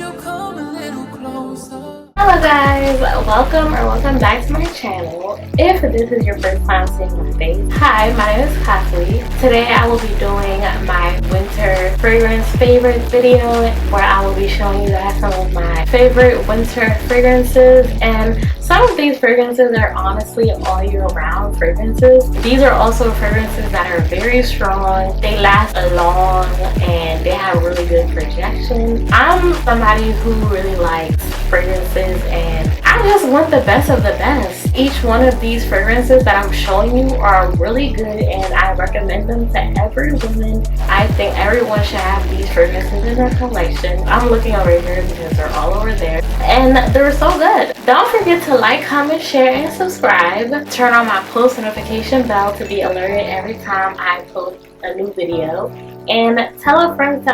you come a little closer? Hello guys, welcome back to my channel. If this is your first time seeing my face, hi, my name is Kafui. Today I will be doing my winter fragrance favorites video where I will be showing you guys some of my favorite winter fragrances, and some of these fragrances are honestly all year round fragrances. These are also fragrances that are very strong, they last long, and they have really good projection. I'm somebody who really likes fragrances and I just want the best of the best. Each one of these fragrances that I'm showing you are really good and I recommend them to every woman. I think everyone should have these fragrances in their collection. I'm looking over here because they're all over there and they're so good. Don't forget to like, comment, share, and subscribe. Turn on my post notification bell to be alerted every time I post a new video. And tell a friend,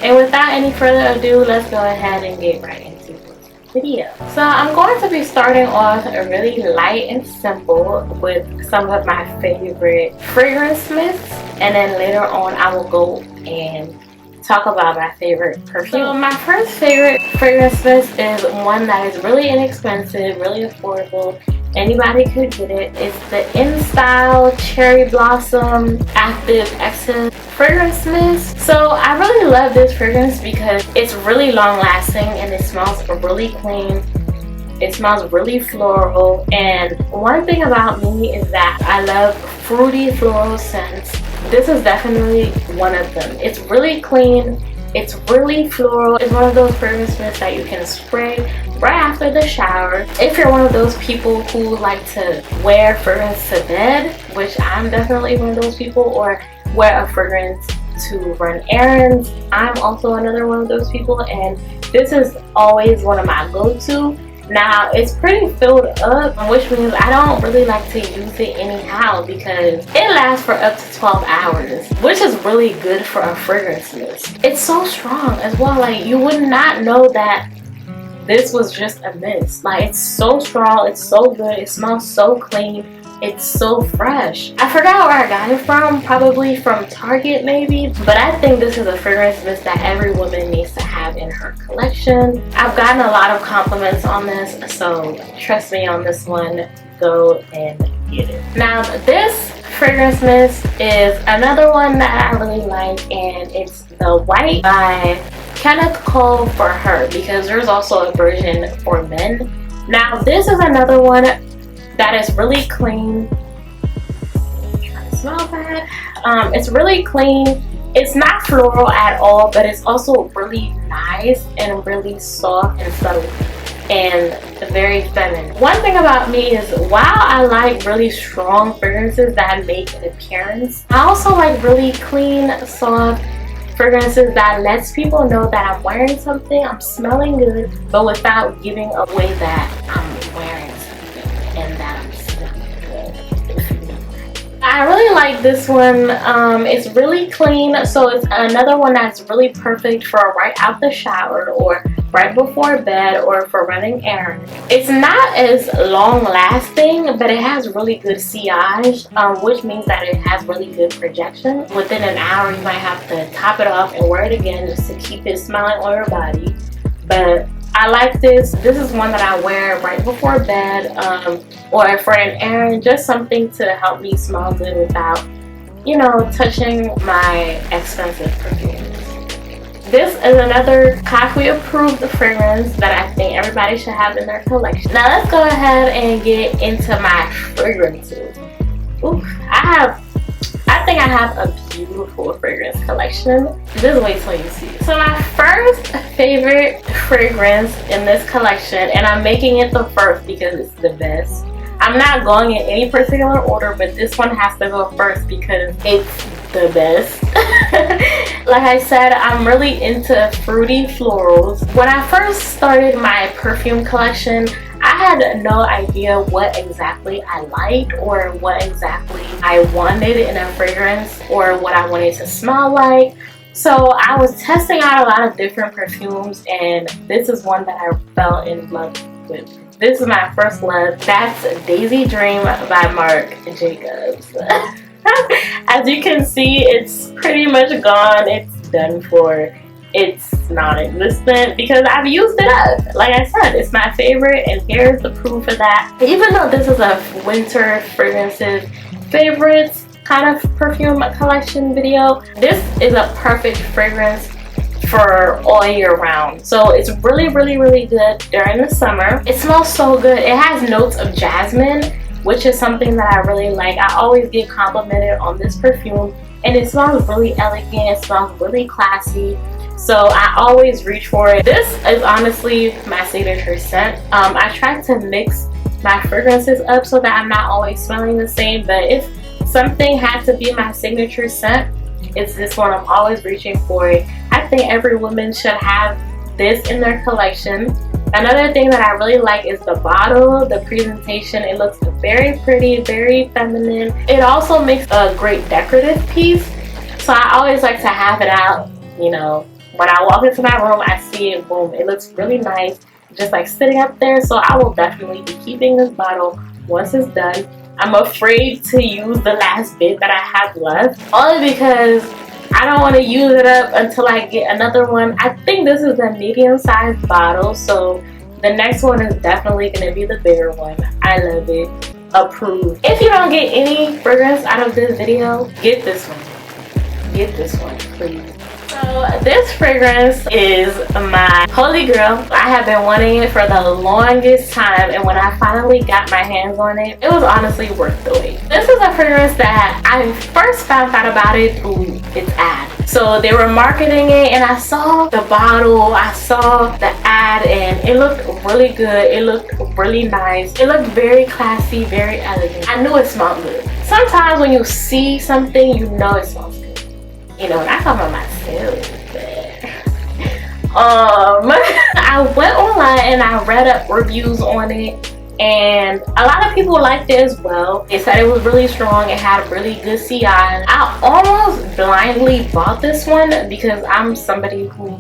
And without any further ado, let's go ahead and get right into this video. So I'm going to be starting off really light and simple with some of my favorite fragrance mists, and then later on I will go and talk about my favorite perfume. So my first favorite fragrance mist is one that is really inexpensive, really affordable. Anybody could get it. It's the InStyle Cherry Blossom Active Essence fragrance mist. So I really love this fragrance because it's really long lasting and it smells really clean. It smells really floral, and one thing about me is that I love fruity floral scents. This is definitely one of them. It's really clean, it's really floral. It's one of those fragrance mints that you can spray right after the shower. If you're one of those people who like to wear fragrance to bed, which I'm definitely one of those people, or wear a fragrance to run errands, I'm also another one of those people, and this is always one of my go-to. Now it's pretty filled up, which means I don't really like to use it anyhow because it lasts for up to 12 hours, which is really good for a fragrance mist. It's so strong as well. Like, you would not know that this was just a mist. Like, it's so strong, it's so good, it smells so clean, it's so fresh. I forgot where I got it from, probably from Target maybe, but I think this is a fragrance mist that every woman needs to have in her collection. I've gotten a lot of compliments on this, so trust me on this one, go and get it. Now this fragrance mist is another one that I really like, and it's the White by Kenneth Cole for Her, because there's also a version for men. Now this is another one that is really clean. Try to smell that. It's really clean. It's not floral at all, but it's also really nice and really soft and subtle and very feminine. One thing about me is, while I like really strong fragrances that make an appearance, I also like really clean, soft fragrances that lets people know that I'm wearing something, I'm smelling good, but without giving away that I'm wearing something and that I'm smelling good. I really like this one. It's really clean, so it's another one that's really perfect for right out the shower or right before bed or for running errands. It's not as long lasting, but it has really good sillage, which means that it has really good projection. Within an hour you might have to top it off and wear it again just to keep it smelling on your body. But I like this. This is one that I wear right before bed, or for an errand, just something to help me smell good without, you know, touching my expensive perfumes. This is another Kafui approved fragrance that I think everybody should have in their collection. Now let's go ahead and get into my fragrances. Ooh, I think I have a beautiful fragrance collection. Just wait till you see it. So my first favorite fragrance in this collection, and I'm making it the first because it's the best. I'm not going in any particular order, but this one has to go first because it's the best. Like I said, I'm really into fruity florals. When I first started my perfume collection, I had no idea what exactly I liked or what exactly I wanted in a fragrance or what I wanted to smell like. So I was testing out a lot of different perfumes, and this is one that I fell in love with. This is my first love. That's Daisy Dream by Marc Jacobs. As you can see, it's pretty much gone. It's done for. it's non-existent because I've used it up. Like I said, it's my favorite, and here's the proof of that. Even though this is a winter fragrances favorites kind of perfume collection video, this is a perfect fragrance for all year round. So it's really good during the summer. It smells so good. It has notes of jasmine, which is something that I really like. I always get complimented on this perfume, and it smells really elegant. It smells really classy. So I always reach for it. This is honestly my signature scent. I try to mix my fragrances up so that I'm not always smelling the same, but if something had to be my signature scent, it's this one. I'm always reaching for it. I think every woman should have this in their collection. Another thing that I really like is the bottle, the presentation. It looks very pretty, very feminine. It also makes a great decorative piece. So I always like to have it out, you know, when I walk into my room, I see it, boom, it looks really nice, just like sitting up there. So I will definitely be keeping this bottle once it's done. I'm afraid to use the last bit that I have left, only because I don't want to use it up until I get another one. I think this is a medium-sized bottle, so the next one is definitely going to be the bigger one. I love it. Approved. If you don't get any fragrance out of this video, get this one. Get this one, please. So this fragrance is my holy grail. I have been wanting it for the longest time, and when I finally got my hands on it, it was honestly worth the wait. This is a fragrance that I first found out about it through its ad. So they were marketing it, and I saw the bottle, I saw the ad, and it looked really good. It looked really nice. It looked very classy, very elegant. I knew it smelled good. Sometimes when you see something, you know it smells good. You know, and I talk about myself, but I went online and I read up reviews on it, and a lot of people liked it as well. They said it was really strong, it had really good CI. I almost blindly bought this one because I'm somebody who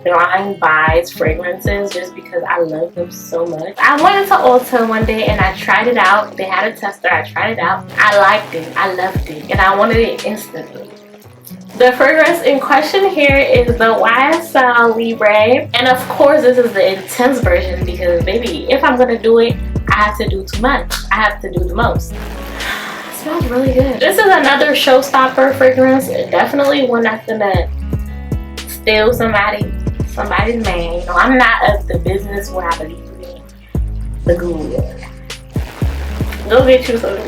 blind buys fragrances just because I love them so much. I went into Ulta one day and I tried it out. They had a tester, I tried it out. I liked it, I loved it, and I wanted it instantly. The fragrance in question here is the YSL Libre, and of course this is the intense version because baby, if I'm gonna do it, I have to do too much. I have to do the most. It smells really good. This is another showstopper fragrance. Definitely one that's gonna steal somebody's man. You know, I'm not of the business where I believe in the Google. Go get you some.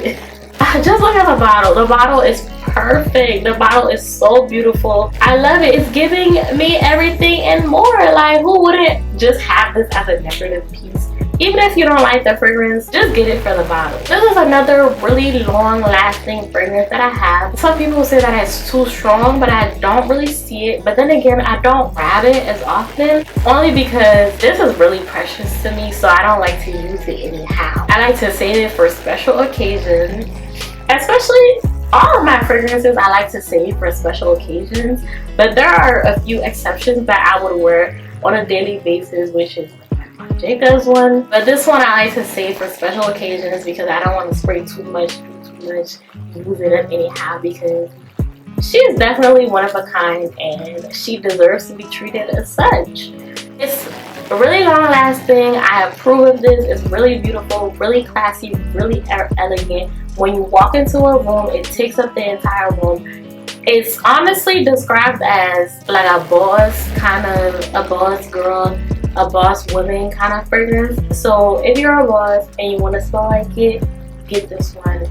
Just look at the bottle. The bottle is perfect. The bottle is so beautiful. I love it. It's giving me everything and more. Like, who wouldn't just have this as a decorative piece? Even if you don't like the fragrance, just get it for the bottle. This is another really long lasting fragrance that I have. Some people say that it's too strong, but I don't really see it. But then again, I don't grab it as often, only because this is really precious to me, so I don't like to use it anyhow. I like to save it for special occasions. Especially all of my fragrances I like to save for special occasions, but there are a few exceptions that I would wear on a daily basis, which is Jacob's one. But this one I like to save for special occasions because I don't want to spray too much, use it up anyhow, because she is definitely one of a kind and she deserves to be treated as such. It's really long lasting. I approve of this. It's really beautiful, really classy, really elegant. When you walk into a room, it takes up the entire room. It's honestly described as like a boss kind of, a boss girl, a boss woman kind of fragrance. So if you're a boss and you want to smell like it, get this one.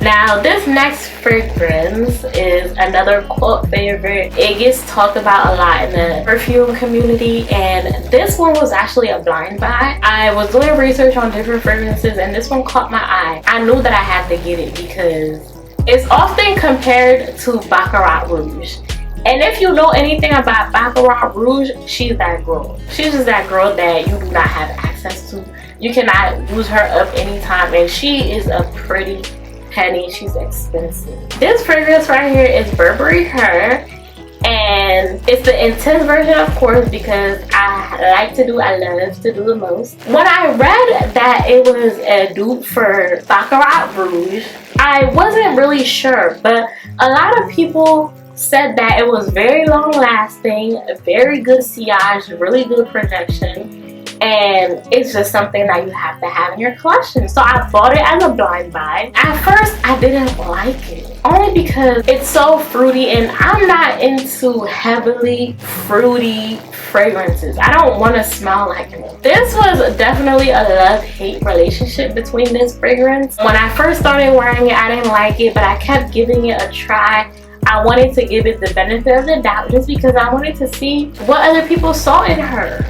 Now this next fragrance is another cult favorite. It gets talked about a lot in the perfume community, and this one was actually a blind buy. I was doing research on different fragrances and this one caught my eye. I knew that I had to get it because it's often compared to Baccarat Rouge. And if you know anything about Baccarat Rouge, she's that girl. She's just that girl that you do not have access to. You cannot use her up anytime, and she is a pretty penny. She's expensive. This fragrance right here is Burberry Her, and it's the intense version, of course, because I love to do the most. When I read that it was a dupe for Baccarat Rouge, I wasn't really sure, but a lot of people said that it was very long lasting, very good sillage, really good projection, and it's just something that you have to have in your collection. So I bought it as a blind buy. At first I didn't like it, only because it's so fruity, and I'm not into heavily fruity fragrances. I don't want to smell like them. This was definitely a love-hate relationship between this fragrance. When I first started wearing it, I didn't like it, but I kept giving it a try. I wanted to give it the benefit of the doubt just because I wanted to see what other people saw in her.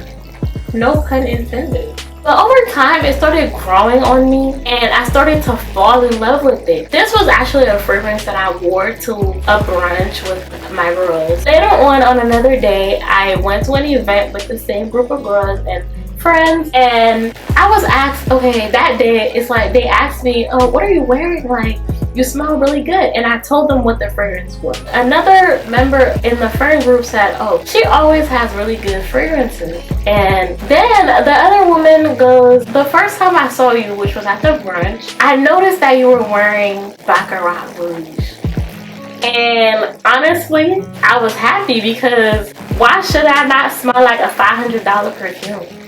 No pun intended. But over time, it started growing on me and I started to fall in love with it. This was actually a fragrance that I wore to a brunch with my girls. Later on another day, I went to an event with the same group of girls and friends, and I was asked, okay, that day, it's like they asked me, oh, what are you wearing? Like, you smell really good. And I told them what the fragrance was. Another member in the friend group said, oh, she always has really good fragrances. And then the other woman goes, the first time I saw you, which was at the brunch, I noticed that you were wearing Baccarat Rouge. And honestly, I was happy because why should I not smell like a $500 perfume?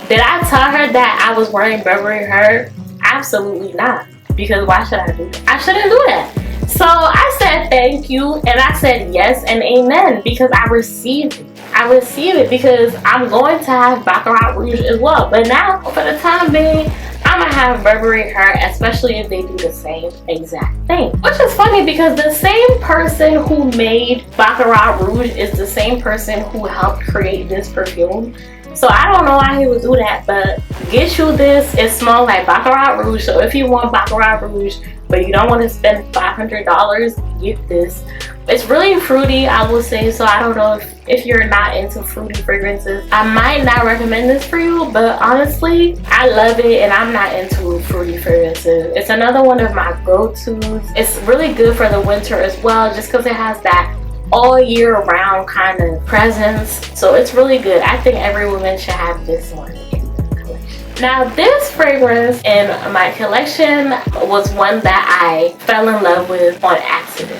Did I tell her that I was wearing Burberry Her? Absolutely not. Because why should I do that? I shouldn't do that. So I said thank you, and I said yes and amen because I received it. I received it because I'm going to have Baccarat Rouge as well. But now, for the time being, I'm going to have Burberry Her, especially if they do the same exact thing. Which is funny because the same person who made Baccarat Rouge is the same person who helped create this perfume. So I don't know why he would do that, but get you this. It smells like Baccarat Rouge. So if you want Baccarat Rouge, but you don't want to spend $500, get this. It's really fruity, I will say. So I don't know if you're not into fruity fragrances. I might not recommend this for you, but honestly, I love it and I'm not into fruity fragrances. It's another one of my go-tos. It's really good for the winter as well, just because it has that all year round kind of presence. So it's really good. I think every woman should have this one in the collection. Now this fragrance in my collection was one that I fell in love with on accident.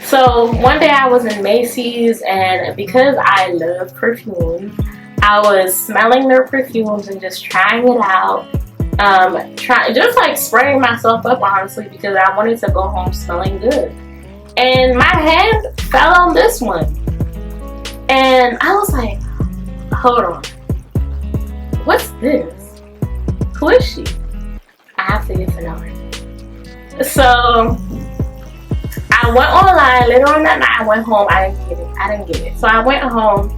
So one day I was in Macy's, and because I love perfumes, I was smelling their perfumes and just trying it out. Just like spraying myself up, honestly, because I wanted to go home smelling good. And my hand fell on this one. And I was like, hold on. What's this? Who is she? I have to get to know her. So I went online. Later on that night, I went home. I didn't get it. So I went home.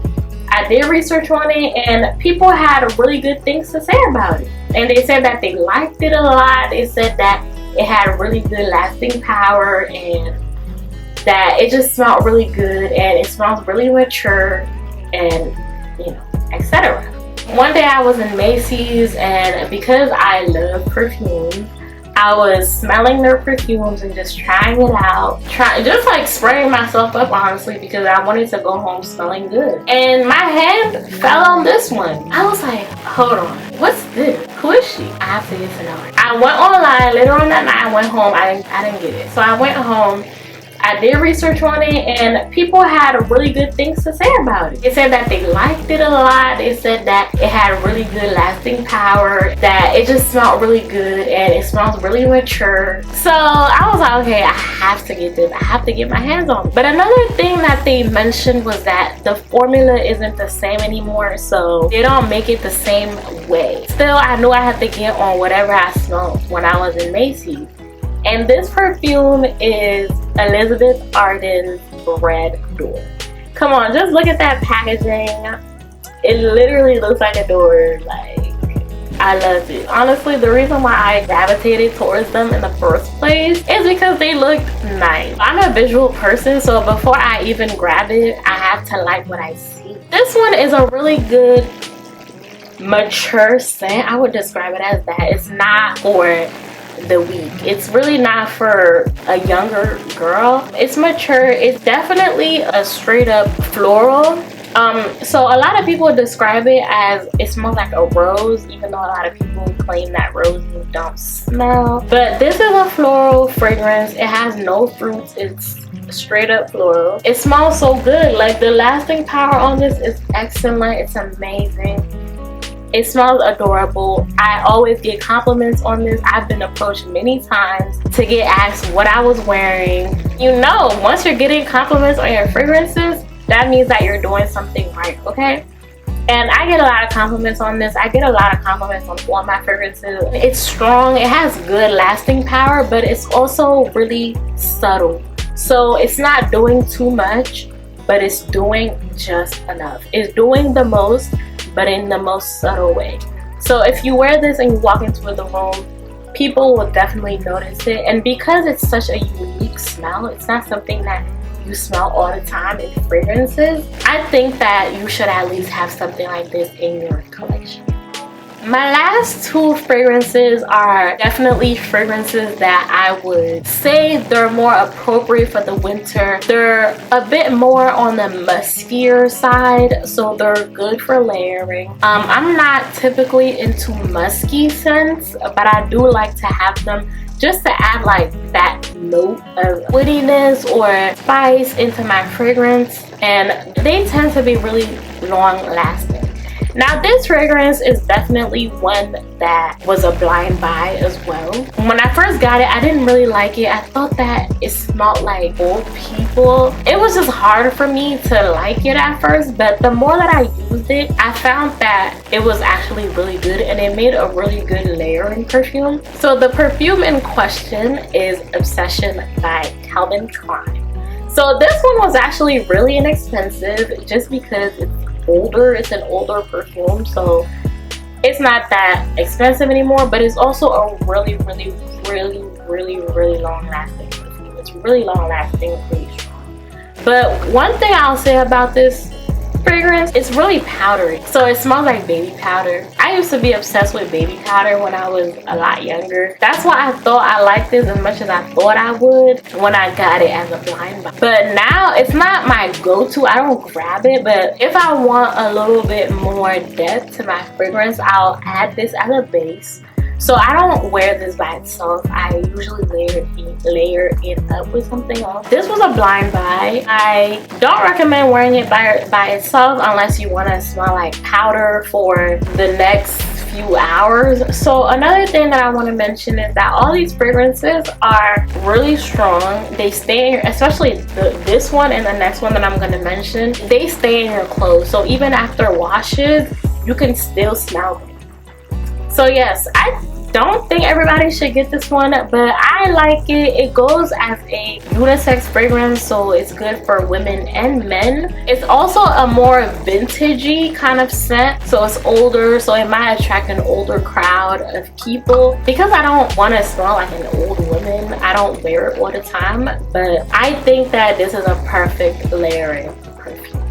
I did research on it, and people had really good things to say about it. And they said that they liked it a lot. They said that it had really good lasting power, and that it just smelled really good, and it smells really mature, and etc. One day I was in Macy's, and because I love perfumes, I was smelling their perfumes and just trying it out, just like spraying myself up, honestly, because I wanted to go home smelling good. And my hand fell on this one. I was like, hold on, what's this? Who is she? I have to get to know her. I went online. Later on that night, I went home. I didn't get it. So I went home. I did research on it, and people had really good things to say about it. They said that they liked it a lot. They said that it had really good lasting power, that it just smelled really good, and it smells really mature. So I was like, okay, I have to get this. I have to get my hands on it. But another thing that they mentioned was that the formula isn't the same anymore, so they don't make it the same way. Still, I knew I had to get on whatever I smelled when I was in Macy's. And this perfume is Elizabeth Arden's Red Door. Come on, just look at that packaging. It literally looks like a door. Like, I love it. Honestly, the reason why I gravitated towards them in the first place is because they look nice. I'm a visual person, so before I even grab it, I have to like what I see. This one is a really good mature scent. I would describe it as that. It's not for the week. It's really not for a younger girl. It's mature. It's definitely a straight up floral. So a lot of people describe it as it smells like a rose, even though a lot of people claim that roses don't smell. But this is a floral fragrance. It has no fruits. It's straight up floral. It smells so good. Like, the lasting power on this is excellent. It's amazing. It smells adorable. I always get compliments on this. I've been approached many times to get asked what I was wearing. You know, once you're getting compliments on your fragrances, that means that you're doing something right, okay? And I get a lot of compliments on this. I get a lot of compliments on all my fragrances. It's strong, it has good lasting power, but it's also really subtle. So it's not doing too much, but it's doing just enough. It's doing the most, but in the most subtle way. So if you wear this and you walk into the room, people will definitely notice it. And because it's such a unique smell, it's not something that you smell all the time in fragrances, I think that you should at least have something like this in your collection. My last two fragrances are definitely fragrances that I would say they're more appropriate for the winter. They're a bit more on the muskier side, so they're good for layering. I'm not typically into musky scents, but I do like to have them just to add like that note of woodiness or spice into my fragrance, and they tend to be really long lasting. Now this fragrance is definitely one that was a blind buy as well. When I first got it, I didn't really like it. I thought that it smelled like old people. It was just hard for me to like it at first, but the more that I used it, I found that it was actually really good, and it made a really good layering perfume. So the perfume in question is Obsession by Klein. So this one was actually really inexpensive just because it's older. It's an older perfume, so it's not that expensive anymore, but it's also a really long lasting perfume. It's really long lasting, really strong. But one thing I'll say about this fragrance, it's really powdery, so it smells like baby powder. I used to be obsessed with baby powder when I was a lot younger. That's why I thought I liked this as much as I thought I would when I got it as a blind buy. But now it's not my go-to. I don't grab it, but if I want a little bit more depth to my fragrance, I'll add this as a base. So I don't wear this by itself. I usually layer it up with something else. This was a blind buy. I don't recommend wearing it by itself unless you want to smell like powder for the next few hours. So another thing that I want to mention is that all these fragrances are really strong. They stay, especially this one and the next one that I'm going to mention, they stay in your clothes. So even after washes, you can still smell them. So yes, I don't think everybody should get this one, but I like it. It goes as a unisex fragrance, so it's good for women and men. It's also a more vintagey kind of scent, so it's older, so it might attract an older crowd of people. Because I don't want to smell like an old woman, I don't wear it all the time, but I think that this is a perfect layering perfume.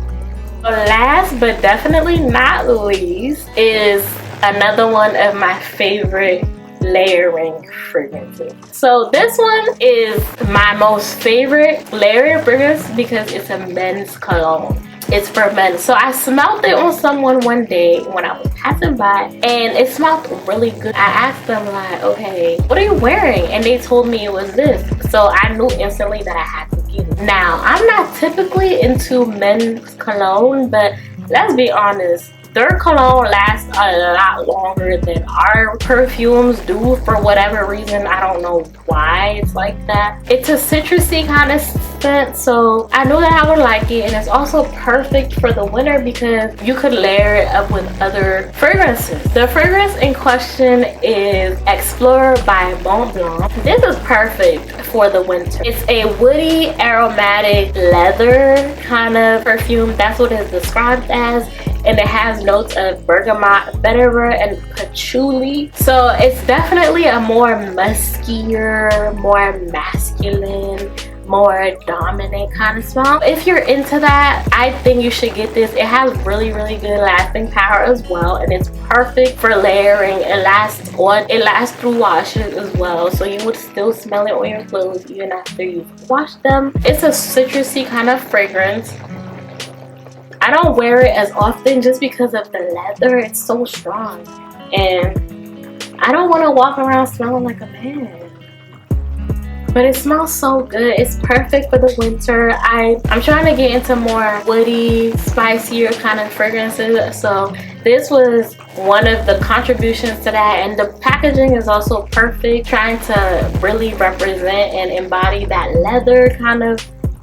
Last but definitely not least is another one of my favorite layering fragrances. So this one is my most favorite layering fragrance because it's a men's cologne. It's for men. So I smelled it on someone one day when I was passing by, and it smelled really good. I asked them like, okay, what are you wearing? And they told me it was this. So I knew instantly that I had to get it. Now, I'm not typically into men's cologne, but let's be honest, their cologne lasts a lot longer than our perfumes do for whatever reason. I don't know why it's like that. It's a citrusy kind of scent, so I knew that I would like it, and it's also perfect for the winter because you could layer it up with other fragrances. The fragrance in question is Explorer by Mont Blanc. This is perfect for the winter. It's a woody, aromatic leather kind of perfume. That's what it's described as. And it has notes of bergamot, vetiver, and patchouli. So it's definitely a more muskier, more masculine, more dominant kind of smell. If you're into that, I think you should get this. It has really good lasting power as well, and it's perfect for layering. It lasts through washes as well, so you would still smell it on your clothes even after you've washed them. It's a citrusy kind of fragrance. I don't wear it as often just because of the leather. It's so strong, and I don't want to walk around smelling like a man. but it smells so good. It's perfect for the winter. I'm trying to get into more woody, spicier kind of fragrances, so this was one of the contributions to that. And the packaging is also perfect, trying to really represent and embody that leather kind of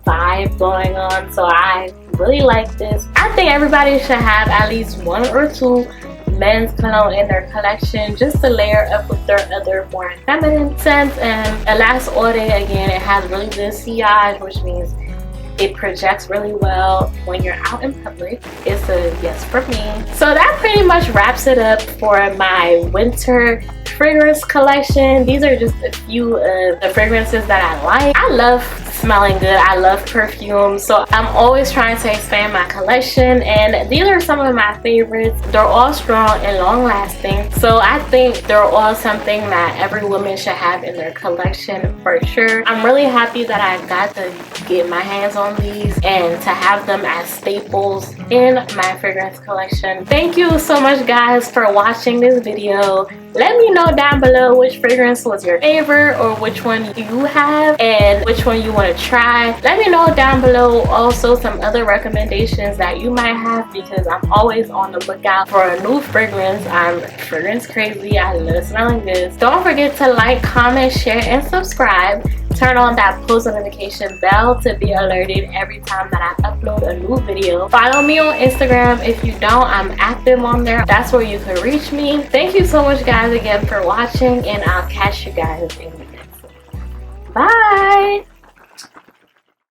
vibe going on. So I really like this. I think everybody should have at least one or two men's cologne in their collection, just to layer up with their other more feminine scents. And Alas Ode, again, it has really good sillage, which means it projects really well when you're out in public. It's a yes for me. So that pretty much wraps it up for my winter fragrance collection. These are just a few of the fragrances that I like. I love smelling good. I love perfume, so I'm always trying to expand my collection, and these are some of my favorites. They're all strong and long lasting, so I think they're all something that every woman should have in their collection for sure. I'm really happy that I got to get my hands on these and to have them as staples in my fragrance collection. Thank you so much guys for watching this video. Let me know down below which fragrance was your favorite, or which one you have and which one you want to try. Let me know down below also some other recommendations that you might have, because I'm always on the lookout for a new fragrance. I'm fragrance crazy. I love smelling good. Don't forget to like, comment, share, and subscribe. Turn on that post notification bell to be alerted every time that I upload a new video. Follow me on Instagram. If you don't, I'm active on there. That's where you can reach me. Thank you so much guys again for watching, and I'll catch you guys in the next one. Bye!